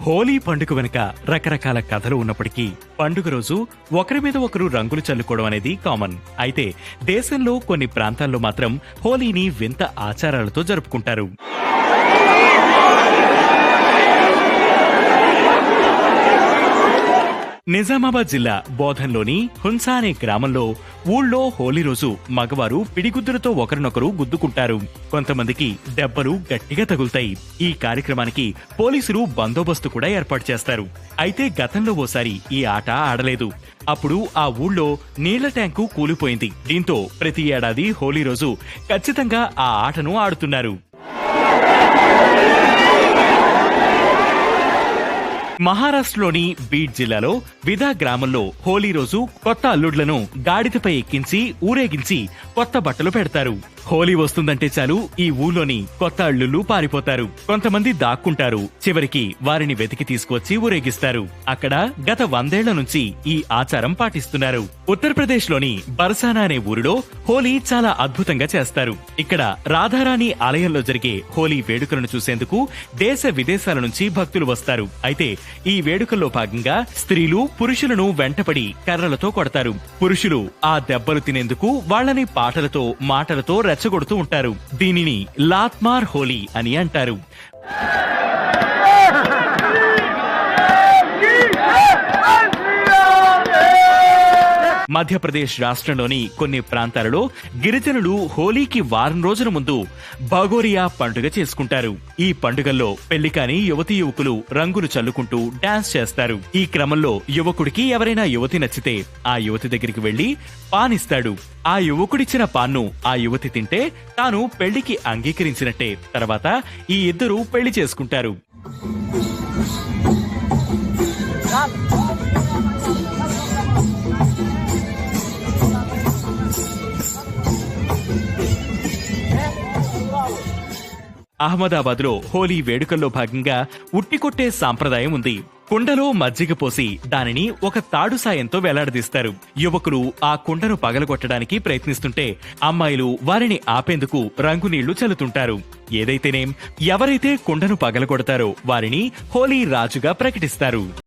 హోలీ పండుగ వెనుక రకరకాల కథలు ఉన్నప్పటికీ పండుగ రోజు ఒకరి మీద ఒకరు రంగులు చల్లుకోవడం అనేది కామన్. అయితే దేశంలో కొన్ని ప్రాంతాల్లో మాత్రం హోలీని వింత ఆచారాలతో జరుపుకుంటారు. నిజామాబాద్ జిల్లా బోధన్లోని హున్సా అనే గ్రామంలో ఊళ్ళో హోలీ రోజు మగవారు పిడిగుద్దులతో ఒకరినొకరు గుద్దుకుంటారు. కొంతమందికి దెబ్బలు గట్టిగా తగులుతాయి. ఈ కార్యక్రమానికి పోలీసులు బందోబస్తు కూడా ఏర్పాటు చేస్తారు. అయితే గతంలో ఓసారి ఈ ఆట ఆడలేదు. అప్పుడు ఆ ఊళ్ళో నీళ్ల ట్యాంకు కూలిపోయింది. దీంతో ప్రతి ఏడాది హోలీ రోజు ఖచ్చితంగా ఆ ఆటను ఆడుతున్నారు. మహారాష్ట్రలోని బీడ్ జిల్లాలో విదా గ్రామంలో హోలీ రోజు కొత్త అల్లుళ్లను గాడిదపై ఎక్కించి ఊరేగించి కొత్త బట్టలు పెడతారు. హోలీ వస్తుందంటే చాలు ఈ ఊళ్ళోని కొత్త అల్లుళ్ళు పారిపోతారు. కొంతమంది దాక్కుంటారు. చివరికి వారిని వెతికి తీసుకువచ్చి ఊరేగిస్తారు. అక్కడ గత 100 ఏళ్ల నుంచి ఈ ఆచారం పాటిస్తున్నారు. ఉత్తరప్రదేశ్ లోని బర్సానా అనే ఊరిలో హోలీ చాలా అద్భుతంగా చేస్తారు. ఇక్కడ రాధారాణి ఆలయంలో జరిగే హోలీ వేడుకలను చూసేందుకు దేశ విదేశాల నుంచి భక్తులు వస్తారు. అయితే ఈ వేడుకల్లో భాగంగా స్త్రీలు పురుషులను వెంటపడి కర్రలతో కొడతారు. పురుషులు ఆ దెబ్బలు తినేందుకు వాళ్లని పాటలతో మాటలతో రెచ్చగొడుతూ ఉంటారు. దీనిని లాత్మార్ హోలీ అని అంటారు. మధ్యప్రదేశ్ రాష్ట్రంలోని కొన్ని ప్రాంతాలలో గిరిజనులు హోలీకి వారం రోజుల ముందు భగోరియా పండుగ చేసుకుంటారు. ఈ పండుగల్లో పెళ్లికాని యువతీ యువకులు రంగులు చల్లుకుంటూ డాన్స్ చేస్తారు. ఈ క్రమంలో యువకుడికి ఎవరైనా యువతి నచ్చితే ఆ యువతి దగ్గరికి వెళ్లి పానిస్తాడు. ఆ యువకుడిచ్చిన పాన్ను ఆ యువతి తింటే తాను పెళ్లికి అంగీకరించినట్టే. తర్వాత ఈ ఇద్దరు పెళ్లి చేసుకుంటారు. అహ్మదాబాద్ లో హోలీ వేడుకల్లో భాగంగా ఉట్టికొట్టే సాంప్రదాయం ఉంది. కుండలో మజ్జిగ పోసి దానిని ఒక తాడు సాయంతో వేలాడదీస్తారు. యువకులు ఆ కుండను పగలగొట్టడానికి ప్రయత్నిస్తుంటే అమ్మాయిలు వారిని ఆపేందుకు రంగు నీళ్లు చల్లుతుంటారు. ఏదైతేనేం ఎవరైతే కుండను పగలగొడతారో వారిని హోలీ రాజుగా ప్రకటిస్తారు.